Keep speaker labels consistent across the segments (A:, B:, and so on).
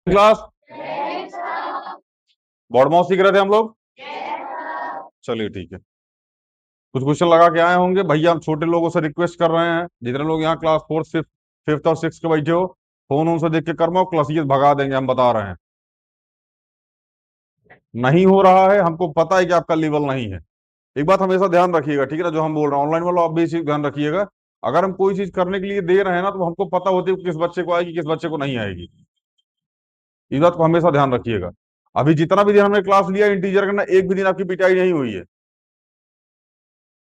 A: Class board mouse सीख रहे थे हम लोग। चलिए ठीक है। कुछ क्वेश्चन लगा के आए होंगे भैया। हम छोटे लोगों से रिक्वेस्ट कर रहे हैं, जितने लोग यहाँ क्लास फोर्थ फिफ्थ फिफ्थ और सिक्स के बैठे हो, फोन उनसे देख के करवाओ, क्लासेस भगा देंगे, हम बता रहे हैं। नहीं हो रहा है, हमको पता है कि आपका लेवल नहीं है। एक बात हमेशा ध्यान रखिएगा, ठीक है ना, जो हम बोल रहे हैं ऑनलाइन वाला, आप भी इस चीज ध्यान रखिएगा। अगर हम कोई चीज करने के लिए दे रहे हैं ना, तो हमको पता होती है कि किस बच्चे को आएगी, किस बच्चे को नहीं आएगी। इस बात को हमेशा ध्यान रखिएगा। अभी जितना भी दिन हमने क्लास लिया इंटीजर का ना, एक भी दिन आपकी पिटाई नहीं हुई है।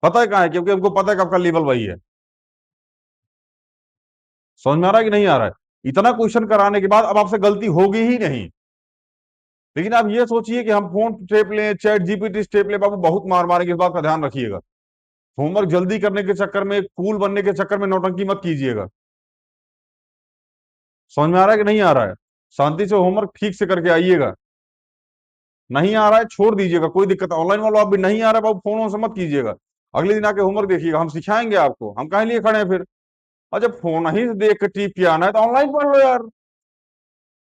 A: पता है कहाँ है? क्योंकि हमको पता है कि आपका लेवल वही है। समझ में आ रहा है कि नहीं आ रहा है? इतना क्वेश्चन कराने के बाद अब आपसे गलती होगी ही नहीं। लेकिन आप ये सोचिए कि हम फोन स्टेप लें, चैट जीपीटी स्टेप लें, बाबू बहुत मार मारेंगे, इस बात का ध्यान रखिएगा। होमवर्क जल्दी करने के चक्कर में, कूल बनने के चक्कर में नौटंकी मत कीजिएगा। समझ में आ रहा है कि नहीं आ रहा है? शांति से होमवर्क ठीक से करके आइएगा। नहीं आ रहा है छोड़ दीजिएगा, कोई दिक्कत। ऑनलाइन वालों आप भी नहीं आ रहा है बाबू, फोन से मत कीजिएगा। अगले दिन आके होमवर्क देखिएगा, हम सिखाएंगे आपको, हम कहे लिए खड़े हैं फिर। और जब फोन ही से देख के टीप के आना है तो ऑनलाइन पढ़ लो यार।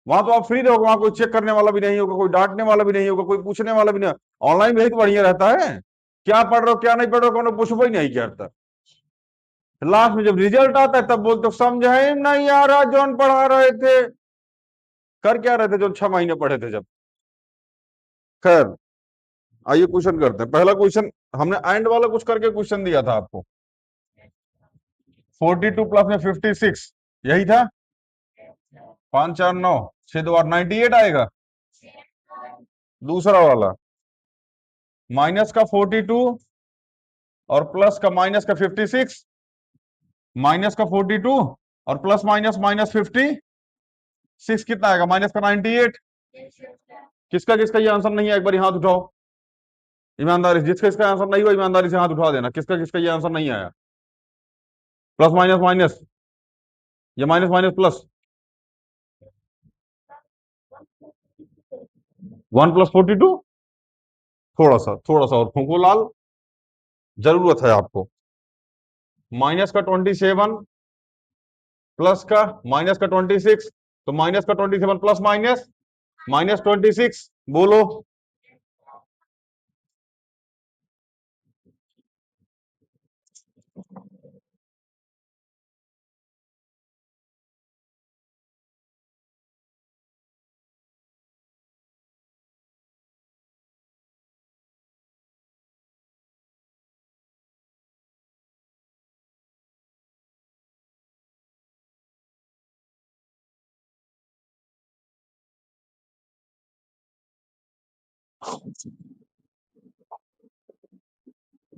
A: वहां तो आप फ्री रहोगे, वहां कोई चेक करने वाला भी नहीं होगा, कोई डांटने वाला भी नहीं होगा, कोई पूछने वाला भी नहीं। ऑनलाइन में ही तो बढ़िया रहता है। क्या पढ़ रहे हो क्या नहीं पढ़ रहे हो, कोनो पूछ ही नहीं करता। लास्ट में जब रिजल्ट आता है तब बोलते हो, समझ ही नहीं आ रहा जोन पढ़ा रहे थे। कर क्या रहे थे जो 6 महीने पढ़े थे जब। खैर, आइए क्वेश्चन करते हैं। पहला क्वेश्चन, हमने एंड वाला कुछ करके क्वेश्चन दिया था आपको। 42 प्लस में 56, यही था। 5 4 9, 6 2 8, 98 आएगा। दूसरा वाला, माइनस का 42 और प्लस का माइनस का 56, माइनस का 42 और प्लस माइनस माइनस 56 कितना आएगा? माइनस का 98। किसका किसका ये आंसर नहीं है, एक बार हाथ उठाओ ईमानदारी से। जिसका इसका आंसर नहीं हुआ ईमानदारी से हाथ उठा देना, किसका किसका ये आंसर नहीं आया। प्लस माइनस माइनस, या माइनस माइनस प्लस। 1 + 42। थोड़ा सा और फूंको लाल, जरूरत है आपको। माइनस का 27 प्लस का माइनस का 26, तो माइनस का 27 प्लस माइनस माइनस 26। बोलो।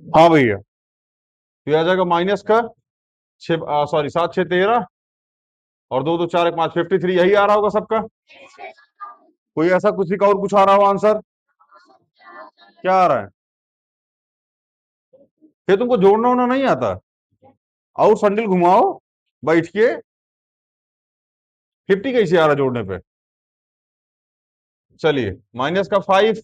A: हाँ भैया, तो आ जाएगा माइनस का छः, सॉरी 7 6 13 और 2 2 4 1 5, 53। यही आ रहा होगा सबका। कोई ऐसा किसी का और कुछ आ रहा हो आंसर? क्या आ रहा है? फिर तुमको जोड़ना होना नहीं आता? और संडिल घुमाओ बैठ के। 50 कैसे आ रहा जोड़ने पे? चलिए, माइनस का 5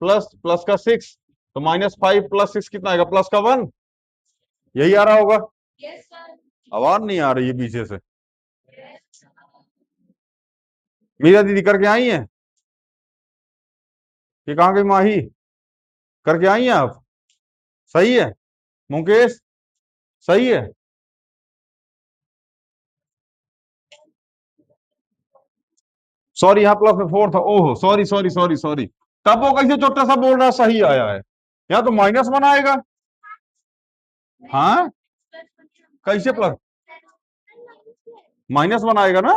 A: प्लस प्लस का 6, तो -5 + 6 कितना आएगा? प्लस का 1। यही आ रहा होगा। आवाज नहीं आ रही है पीछे से। मीरा दीदी करके आई हैं कि कहाँ गई माही? करके आई हैं आप? सही है। मुकेश, सही है। सॉरी, यहाँ प्लस में 4 था। ओहो, सॉरी सॉरी सॉरी सॉरी। तब वो कैसे छोटा सा बोल रहा है सही आया है? यहाँ तो -1 आएगा। हाँ, कैसे प्लस? -1 आएगा ना।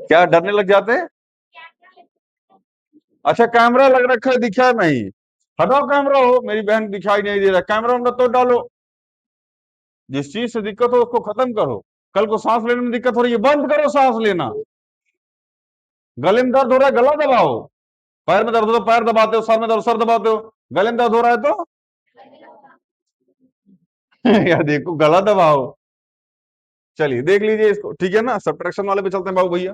A: क्या डरने लग जाते हैं? अच्छा, कैमरा लग रखा है, दिखा नहीं। हटाओ कैमरा, हो मेरी बहन, दिखाई नहीं दे रहा कैमरा, हम तो डालो। जिस चीज से दिक्कत हो उसको खत्म करो। कल को सांस लेने में दिक्कत हो रही है, बंद करो सांस लेना। गले में दर्द हो रहा है, गला दबाओ। पैर में दर्द हो तो पैर दबाते हो, सर में दर्द सर दबाते हो। गले में दर्द हो रहा है तो या देखो, गला दबाओ। चलिए देख लीजिए इसको, ठीक है ना। सब्ट्रैक्शन वाले पे चलते हैं बाबू भैया।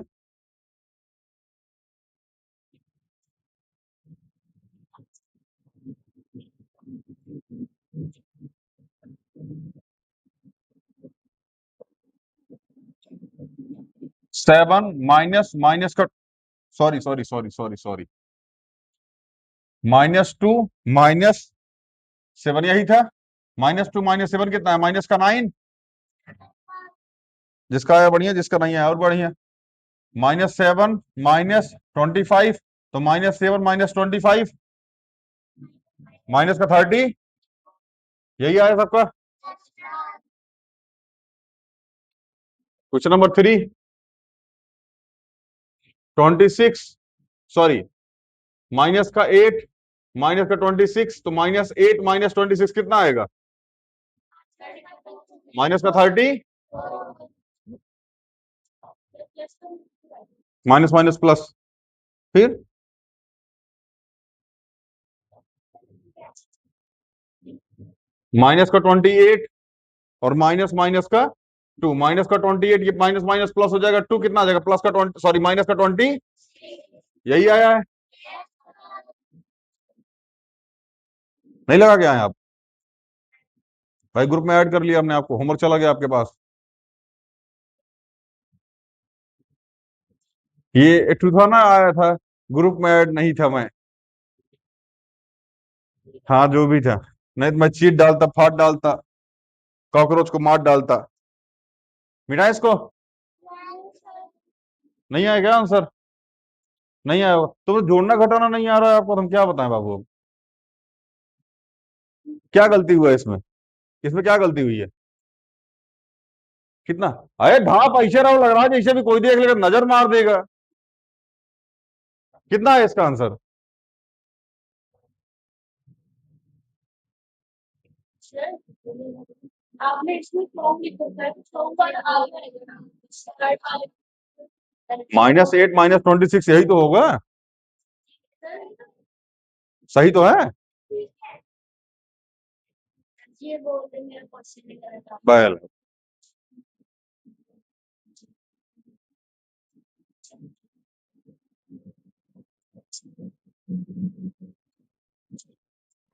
A: 7 माइनस माइनस का, sorry sorry sorry sorry sorry, -2 -7 यही था। -2 -7 कितना है? -9। जिसका आया बढ़िया, जिसका नहीं आया और बढ़िया। -7 -25, तो -7 -25 माइनस का 30, यही आया सबका। क्वेश्चन नंबर 3, 26, सॉरी, माइनस का 8 माइनस का 26, तो -8 -26 कितना आएगा? माइनस का 30, माइनस माइनस प्लस, फिर माइनस का 28 और माइनस माइनस का 2, माइनस का 28, ये माइनस माइनस प्लस हो जाएगा 2, कितना आ जाएगा? प्लस का 20, सॉरी माइनस का 20, यही आया है। नहीं लगा क्या है आप? भाई ग्रुप में ऐड कर लिया हमने आपको, होमवर्क चला गया आपके पास। ये एक ठू था ना, आया था ग्रुप में ऐड नहीं था मैं। हाँ जो भी था, नहीं तो मैं चीट डालता, फाड़ डालता, कॉकरोच को मार डालता। मिटा इसको। नहीं आया क्या आंसर? नहीं आया होगा। तो जोड़ना घटाना नहीं आ रहा है आपको, तो हम क्या बताएं बाबू? क्या गलती हुआ है इसमें? इसमें क्या गलती हुई है? कितना? अरे ढाप ऐसे रहो, लग रहा है जैसे भी कोई देख लेगा नजर मार देगा। कितना है इसका आंसर? आपने इसमें फॉर्म लिखा है, फॉर्म पर -8 -26 यही तो होगा। सही तो है। ये बोल रहे मेरा क्वेश्चन बैल।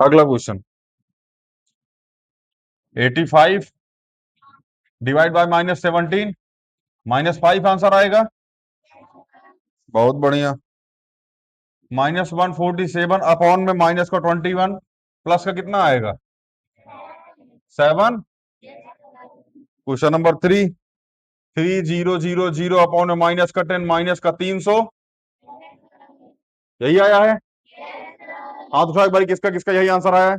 A: अगला क्वेश्चन, 85 डिवाइड बाय -17, -5 आंसर आएगा। बहुत बढ़िया। -147 अपॉन में माइनस का 21, प्लस का कितना आएगा? 7। क्वेश्चन नंबर 3, 3000 अपॉन में माइनस का 10 माइनस का 300, यही आया है। हाथ उठाओ एक बार, किसका किसका यही आंसर आया है?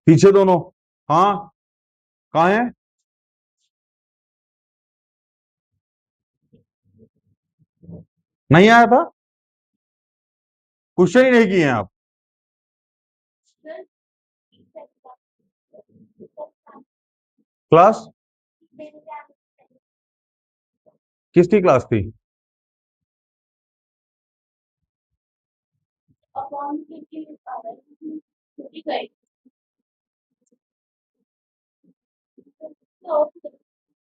A: पीछे दोनों। हाँ, कहाँ है? नहीं आया था? क्वेश्चन ही नहीं किए हैं आप। क्लास किसकी क्लास थी?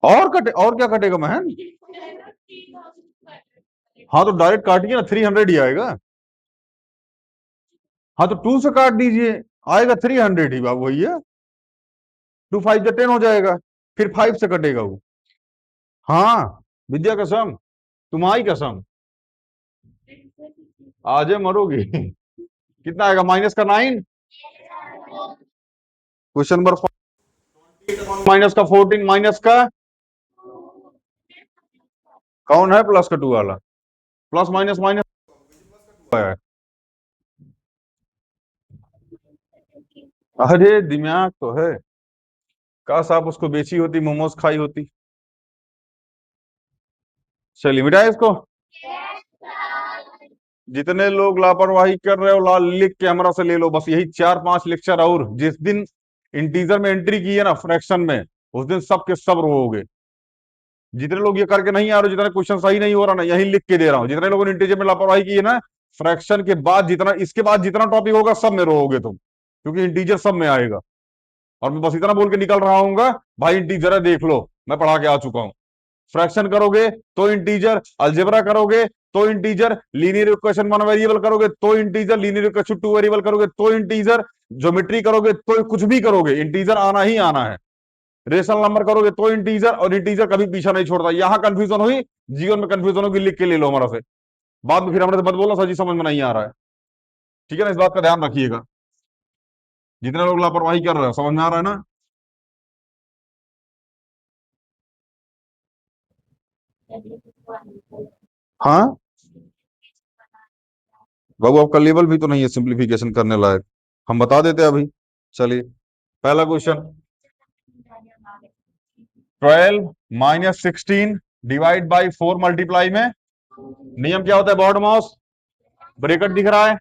A: और कटे, और क्या कटेगा महन? हाँ तो डायरेक्ट काटिए ना, 300 ही आएगा। हाँ तो 2 से काट दीजिए, आएगा 300 ही बाबू भैया। 2 5 10 हो जाएगा, फिर 5 से कटेगा वो। हाँ, विद्या कसम, तुम्हारी कसम, आज मरोगी। कितना आएगा? माइनस का 9। क्वेश्चन नंबर 4, माइनस का 14 माइनस का कौन है? प्लस का 2 वाला। प्लस माइनस माइनस है। अरे दिमाग तो है, काश आप उसको बेची होती, मोमोज खाई होती। चलिए मिटाए इसको। जितने लोग लापरवाही कर रहे हो लाल लिख के हमरा से ले लो, बस यही 4 5 लेक्चर, और जिस दिन इंटीजर में एंट्री की है ना फ्रैक्शन में, उस दिन सब के सब रहोगे। जितने लोग ये करके नहीं आ रहे, जितने क्वेश्चन सही नहीं हो रहा ना, यही लिख के दे रहा हूँ, जितने लोगों ने इंटीजर में लापरवाही की है ना, फ्रैक्शन के बाद जितना, इसके बाद जितना टॉपिक होगा सब में रहोगे तुम, क्योंकि इंटीजर सब में आएगा। और मैं बस इतना बोल के निकल रहा हूँ, भाई इंटीजर है देख लो, मैं पढ़ा के आ चुका हूँ। फ्रैक्शन करोगे तो इंटीजर, अलजेब्रा करोगे तो integer, linear equation one variable करोगे तो integer, linear equation two variable करोगे तो इंटीजर, ज्योमेट्री करोगे तो कुछ भी करोगे इंटीजर आना ही आना है, रेशनल नंबर करोगे तो इंटीजर, और इंटीजर कभी पीछा नहीं छोड़ता। यहां कंफ्यूजन हुई, जीवन में कंफ्यूजन होगी, लिख के ले लो हमारा से, बाद में फिर हमने से मत बोलो सर जी समझ में नहीं आ रहा है। ठीक है ना, इस बात का ध्यान रखिएगा। जितने लोग लापरवाही कर रहे हो, समझ में आ रहा है ना? हाँ बाबू, आपका लेवल भी तो नहीं है सिंप्लीफिकेशन करने लायक, हम बता देते अभी। चलिए पहला क्वेश्चन, 12 - 16 डिवाइड बाई 4 मल्टीप्लाई में नियम क्या होता है? बॉर्ड माउस, ब्रैकेट दिख रहा है,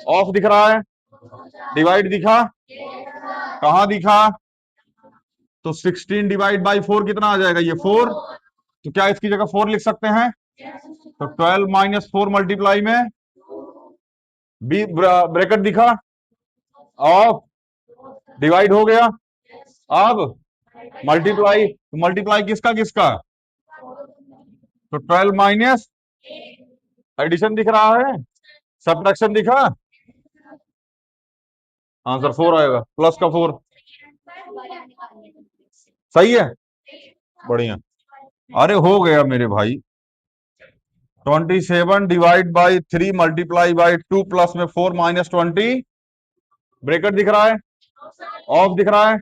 A: ऑफ दिख रहा है, डिवाइड दिखा, कहां दिखा? तो 16 डिवाइड बाई 4 कितना आ जाएगा? ये 4, तो क्या इसकी जगह 4 लिख सकते हैं? तो 12 - 4 मल्टीप्लाई में बी ब्रैकेट दिखा, ऑफ, डिवाइड हो गया, अब मल्टीप्लाई, तो मल्टीप्लाई किसका किसका? तो 12 - एडिशन दिख रहा है, सब्ट्रैक्शन दिखा, आंसर 4 आएगा, प्लस का 4। सही है, बढ़िया। अरे हो गया मेरे भाई, 27 divide by 3 multiply by 2 plus में 4 - 20, ब्रैकेट दिख रहा है, ऑफ दिख रहा है,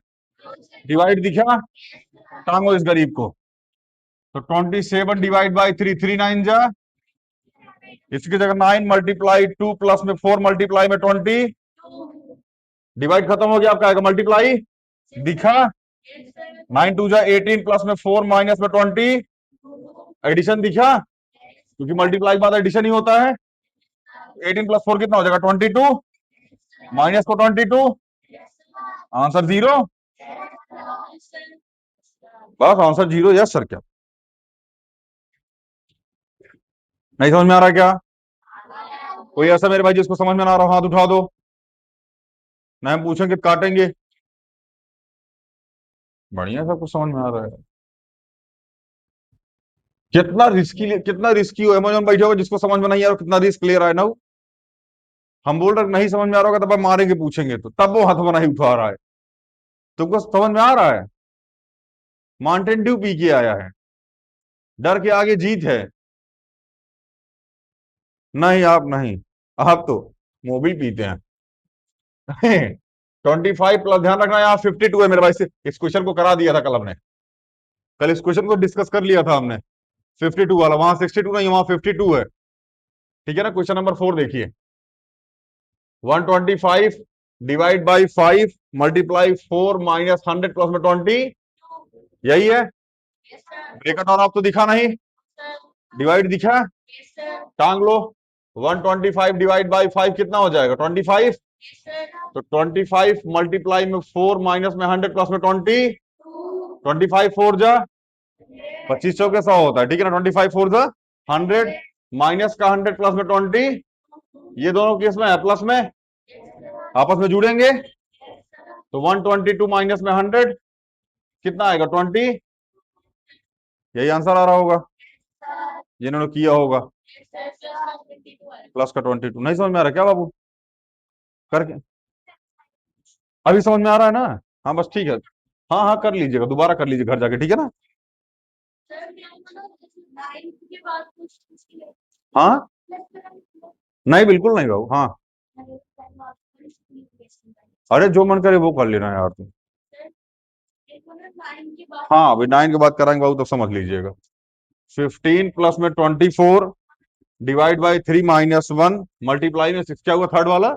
A: डिवाइड दिखा, टांगो इस गरीब को। तो 27 डिवाइड बाई 3, 3 9 जा, इसकी जगह 9 मल्टीप्लाई 2 प्लस में 4 मल्टीप्लाई में 20, डिवाइड खत्म हो गया, आपका आएगा मल्टीप्लाई, दिखा, 9 2 जा 18 प्लस में 4 माइनस में 20, एडिशन दिखा, क्योंकि मल्टीप्लाई के बाद एडिशन ही होता है। 18 प्लस 4 कितना हो जाएगा? 22, माइनस को 22, आंसर 0। बस आंसर 0। यस सर, क्या नहीं समझ में आ रहा क्या? कोई ऐसा मेरे भाई जिसको समझ में ना आ रहा, हाथ उठा दो, ना हम पूछेंगे काटेंगे। बढ़िया, सब कुछ समझ में आ रहा है। कितना रिस्की हो अमेजोन बैठे हो, जिसको समझ में नहीं आ रहा कितना रिस्क ले रहा है ना वो। हम बोल रहे नहीं समझ में आ रहा होगा तब आप मारेंगे पूछेंगे तो, तब वो हाथ में नहीं उठा रहा है। तुमको समझ में आ रहा है? माउंटेन ड्यू पी के आया है, डर के आगे जीत है। नहीं आप नहीं, आप तो मोबिल पीते हैं। 25 प्लस, ध्यान रखना यहाँ 52 है मेरे भाई से, इस क्वेश्चन को करा दिया था कल हमने, कल इस क्वेश्चन को डिस्कस कर लिया था हमने। 52 वाला, वहां 62 नहीं, वहां 52 है। ठीक है ना? क्वेश्चन नंबर 4 देखिए, 125 divide by 5 multiply 4 minus 100 plus में 20, यही है। ब्रेकट और आप तो दिखा नहीं, डिवाइड दिखा, टांग लो। 125 डिवाइड बाई 5 कितना हो जाएगा? 25, तो 25 मल्टीप्लाई में 4 माइनस में 100 प्लस में 20, 25 4 जा 25 चौके 100 होता है, ठीक है ना? 25 4 जा 100, माइनस का 100 प्लस में 20, ये दोनों केस में है प्लस में, आपस में जुड़ेंगे, तो 122 माइनस में 100 कितना आएगा? 20। यही आंसर आ रहा होगा जिन्होंने किया होगा, प्लस का 22। नहीं समझ में आ रहा क्या बाबू? करके अभी समझ में आ रहा है ना? हाँ बस ठीक है, हाँ हाँ कर लीजिएगा, दोबारा कर लीजिए घर जाके, ठीक है ना? हाँ नहीं बिल्कुल नहीं बाबू, हाँ अरे जो मन करे वो कर लेना यार तुम। हाँ अभी 9 के बाद कराएंगे बाबू, तो समझ लीजिएगा। 15 प्लस में 24 डिवाइड बाई 3 माइनस 1 मल्टीप्लाई में 6, क्या हुआ थर्ड वाला?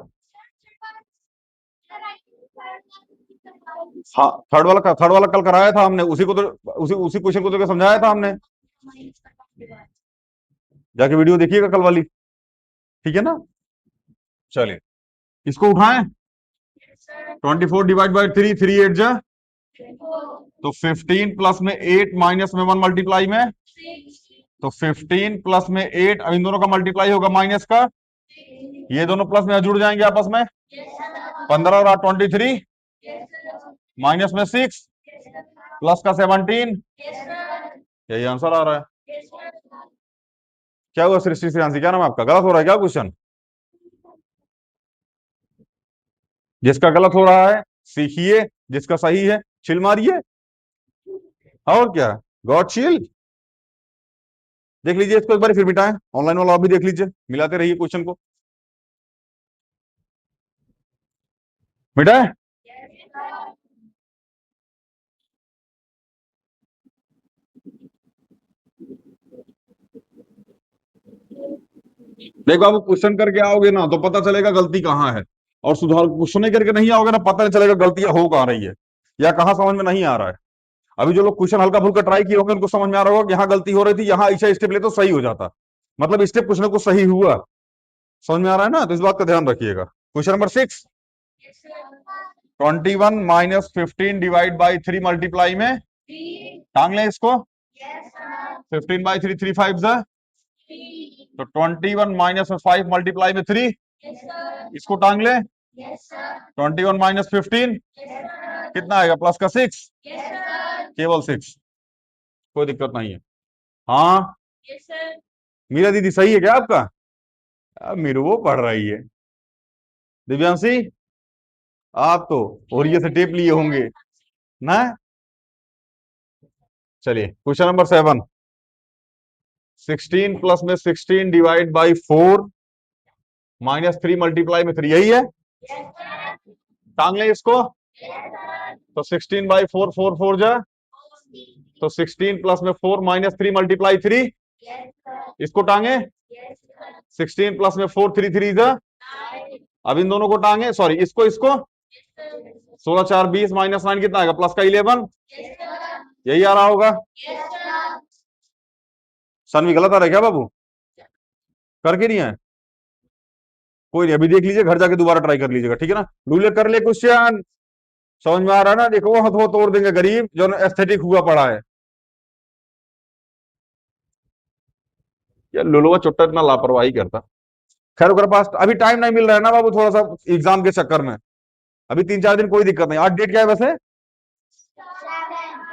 A: हाँ थर्ड वाला कल कराया था हमने, उसी को तो, उसी क्वेश्चन को तो समझाया था हमने, जाके वीडियो देखिएगा कल वाली, ठीक है ना? चलिए इसको उठाएं, 24 डिवाइड बाई 3, 3 8 जा, तो 15 प्लस में 8 माइनस में 1 मल्टीप्लाई में, तो 15 प्लस में 8, अब इन दोनों का मल्टीप्लाई होगा माइनस का, ये दोनों प्लस में जुड़ जाएंगे आपस में, 15 और 8 23, माइनस में 6, प्लस का 17, यही आंसर आ रहा है। क्या हुआ सृष्टि से आंसर, क्या नाम है आपका, गलत हो रहा है क्या क्वेश्चन? जिसका गलत हो रहा है सीखिए, जिसका सही है चिल मारिए। और क्या, गॉड चिल। देख लीजिए इसको एक बार फिर मिटाएं, ऑनलाइन वाला आप भी देख लीजिए, मिलाते रहिए क्वेश्चन को। मिटाएं। देखो आप क्वेश्चन करके आओगे ना तो पता चलेगा गलती कहाँ है, और सुधार क्वेश्चन करके नहीं आओगे ना पता नहीं चलेगा गलतियां हो कहाँ रही है या कहाँ समझ में नहीं आ रहा है। अभी जो लोग क्वेश्चन हल्का फुल्का ट्राई किए होंगे उनको समझ में आ रहा होगा कि यहाँ गलती हो रही थी, यहाँ ऐसा स्टेप ले तो सही हो जाता, मतलब स्टेप कुछ ना कुछ सही हुआ। समझ में आ रहा है ना, तो इस बात का ध्यान रखिएगा। Question number 6, 21 - 15 divide by 3 multiply में, टांग लें इसको। 15/3 3 5 जा, तो 21 - 5 मल्टीप्लाई में 3, इसको टांग ले। 21 - 15 कितना आएगा, प्लस का 6, केवल 6, कोई दिक्कत नहीं है। हाँ मीरा दीदी सही है क्या आपका? अब मीरू वो पढ़ रही है। दिव्यांशी आप तो ओरियो से टेप लिए होंगे ना। चलिए क्वेश्चन नंबर 7, 16 प्लस में 16 डिवाइड बाई 4 -3 मल्टीप्लाई में 3, यही है। टांग ले इसको, तो 16/4 4 4 जा, तो 16 प्लस में 4 -3 मल्टीप्लाई 3, इसको टांगे। 16 प्लस में 4 3 3 जा, अब इन दोनों को टांगे, सॉरी इसको इसको, 16 4 20 -9 कितना आएगा, प्लस का 11, यही आ रहा होगा। सनवी गलत आ रहा है क्या बाबू, करके नहीं है? कोई नहीं, अभी देख लीजिए, घर जाके दोबारा ट्राई कर लीजिएगा, ठीक है ना। लूले कर ले क्वेश्चन, समझ में आ रहा है ना, देखो हथ वो तोड़ देंगे गरीब जो एस्थेटिक हुआ पड़ा है। यार लुलुआ चुट्टा इतना लापरवाही करता। खैर ओकरे पास अभी टाइम नहीं मिल रहा है ना बाबू, थोड़ा सा एग्जाम के चक्कर में, अभी 3 4 दिन कोई दिक्कत नहीं। आज डेट क्या है वैसे,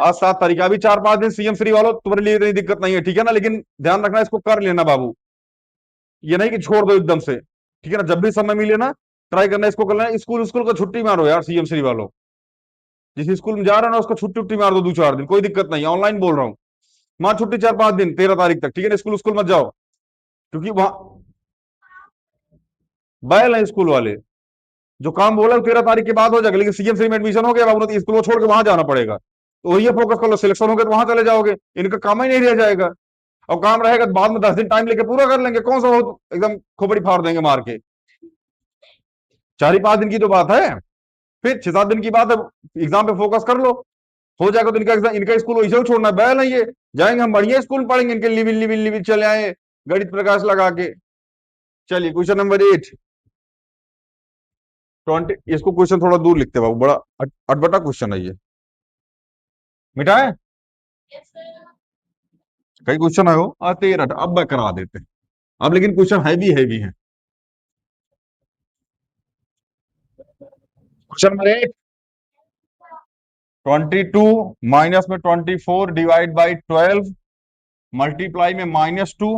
A: आज 7 तारीख, अभी 4 5 दिन सीएम श्री वालों तुम्हारे लिए इतनी दिक्कत नहीं है, ठीक है ना, लेकिन ध्यान रखना इसको कर लेना बाबू, ये नहीं कि छोड़ दो एकदम से, ठीक है ना, जब भी समय मिले ना ट्राई करना, इसको कर लेना। स्कूल स्कूल का छुट्टी मारो यार सीएम श्री वालों, जिस स्कूल में जा रहे हो ना उसको छुट्टी उट्टी मार दो 2 4 दिन, कोई दिक्कत नहीं, ऑनलाइन बोल रहा हूँ। मार छुट्टी 4 5 दिन 13 तारीख तक, ठीक है ना, स्कूल स्कूल मत जाओ, क्योंकि वहां बैल है स्कूल वाले, जो काम बोला 13 तारीख के बाद हो जाएगा, लेकिन सीएम श्री में एडमिशन हो गया बाबू, तो स्कूल को छोड़ के वहां जाना पड़ेगा, तो ये फोकस कर लो, सिलेक्शन हो गया तो वहां चले जाओगे, इनका काम ही नहीं रह जाएगा। और काम रहेगा तो बाद में 10 दिन टाइम लेके पूरा कर लेंगे, कौन सा हो एकदम खोपड़ी फाड़ देंगे मार के। 4 ही 5 दिन की तो बात है, फिर 6 7 दिन की बात है, एग्जाम पे फोकस कर लो, हो जाएगा तो इनका स्कूल वैसे ही छोड़ना है, बैल है ये, जाएंगे हम बढ़िया स्कूल पढ़ेंगे, इनके लिविल लिविल लिविल चले आए गणित प्रकाश लगा के। चलिए क्वेश्चन नंबर 8, 20, इसको क्वेश्चन थोड़ा दूर लिखते बाबू, बड़ा अटपटा क्वेश्चन है ये, मिटाए। कई क्वेश्चन है वो आते ही अब मैं करा देते हैं, अब लेकिन क्वेश्चन हैवी है। क्वेश्चन नंबर 8, 22 माइनस में 24 डिवाइड बाई 12 मल्टीप्लाई में -2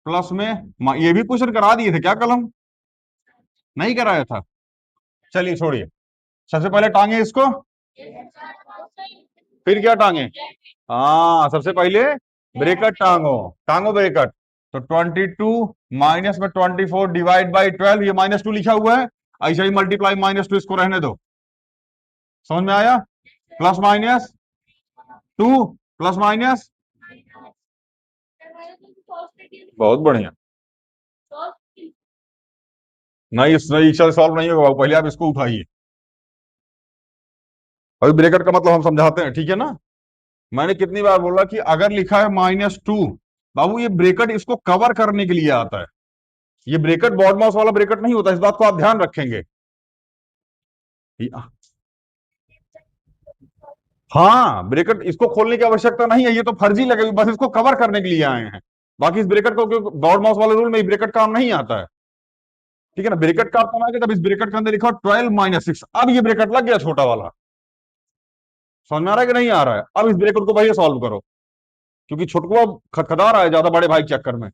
A: प्लस में, ये भी क्वेश्चन करा दिए थे क्या कलम, नहीं कराया था? चलिए छोड़िए, सबसे पहले टांगे इसको, फिर क्या टांगे, हाँ सबसे पहले ब्रेकट टांगो, टांगो ब्रेकट। तो 22 माइनस में 24 डिवाइड बाई 12, ये -2 लिखा हुआ है, ऐसा ही मल्टीप्लाई -2, इसको रहने दो, समझ में आया, प्लस माइनस 2 प्लस माइनस, बहुत बढ़िया। नहीं इस नहीं से सॉल्व नहीं होगा, पहले आप इसको उठाइए, अभी ब्रेकेट का मतलब हम समझाते हैं, ठीक है ना। मैंने कितनी बार बोला कि अगर लिखा है -2, बाबू ये ब्रेकेट इसको कवर करने के लिए आता है, ये ब्रेकेट बॉड माउस वाला ब्रेकेट नहीं होता, इस बात को आप ध्यान रखेंगे। हाँ ब्रेकेट इसको खोलने की आवश्यकता नहीं है, ये तो फर्जी लगेगी, बस इसको कवर करने के लिए आए हैं, बाकी इस ब्रेकेट को बॉड माउस वाले रूल में ब्रेकेट काम नहीं आता है, ठीक है ना। ब्रेकेट का आपको आएगा तब इस ब्रेकेट के अंदर लिखा 12 - 6, अब ये ब्रेकेट लग गया छोटा वाला, समझ में आ रहा है कि नहीं आ रहा है, अब इस ब्रेकेट को भैया सॉल्व करो। क्योंकि छुटको अब खदखदा रहा है ज्यादा बड़े भाई के चक्कर में।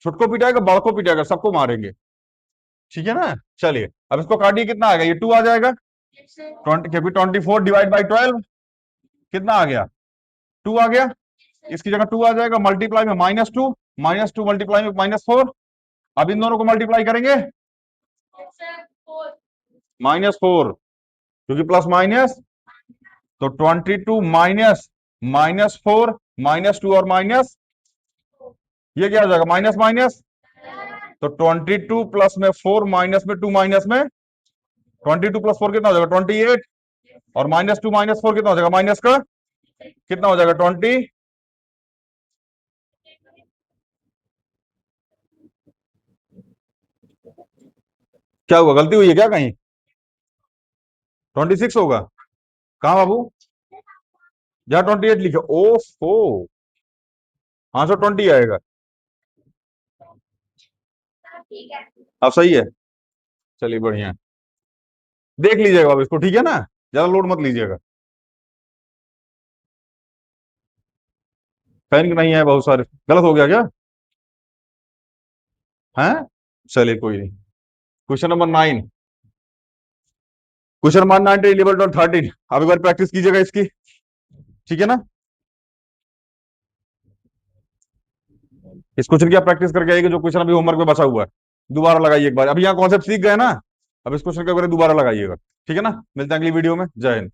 A: छुटको पिटाएगा, बड़को पिटाएगा, सबको मारेंगे। ठीक है ना? चलिए अब इसको काटिए, कितना आ गया? ये 2 आ जाएगा। 24 डिवाइड बाई 12 कितना आ गया? 2 आ गया। इसकी जगह 2 आ जाएगा, मल्टीप्लाई में -2, -2 मल्टीप्लाई में -4। अब इन दोनों को मल्टीप्लाई करेंगे, -4, क्योंकि प्लस माइनस, तो 22 माइनस -4 -2 और माइनस, ये क्या हो जाएगा? माइनस माइनस, तो 22 प्लस में 4 माइनस में 2 माइनस में 22 प्लस 4 कितना हो जाएगा? 28। और -2 -4 कितना हो जाएगा? माइनस का कितना हो जाएगा? 20। क्या हुआ? गलती हुई है क्या कहीं? 26 होगा। कहाँ बाबू? जहाँ 28 लिखे, ओफो, हाँ सो 20 आएगा। अब सही है। चलिए बढ़िया है। देख लीजिएगा अब इसको, ठीक है ना? ज्यादा लोड मत लीजिएगा। फैन नहीं है, बहुत सारे गलत हो गया क्या है? चलिए कोई नहीं। Question number 9, question number 9 level 13। अब एक बार प्रैक्टिस कीजिएगा इसकी, ठीक है ना? इस क्वेश्चन की आप प्रैक्टिस करके आइएगा, जो क्वेश्चन अभी होमवर्क में बचा हुआ है दोबारा लगाइए एक बार। अभी यहाँ कॉन्सेप्ट सीख गए ना, अब इस क्वेश्चन का दोबारा लगाइएगा। ठीक है ना? मिलते हैं अगली वीडियो में। जय हिंद।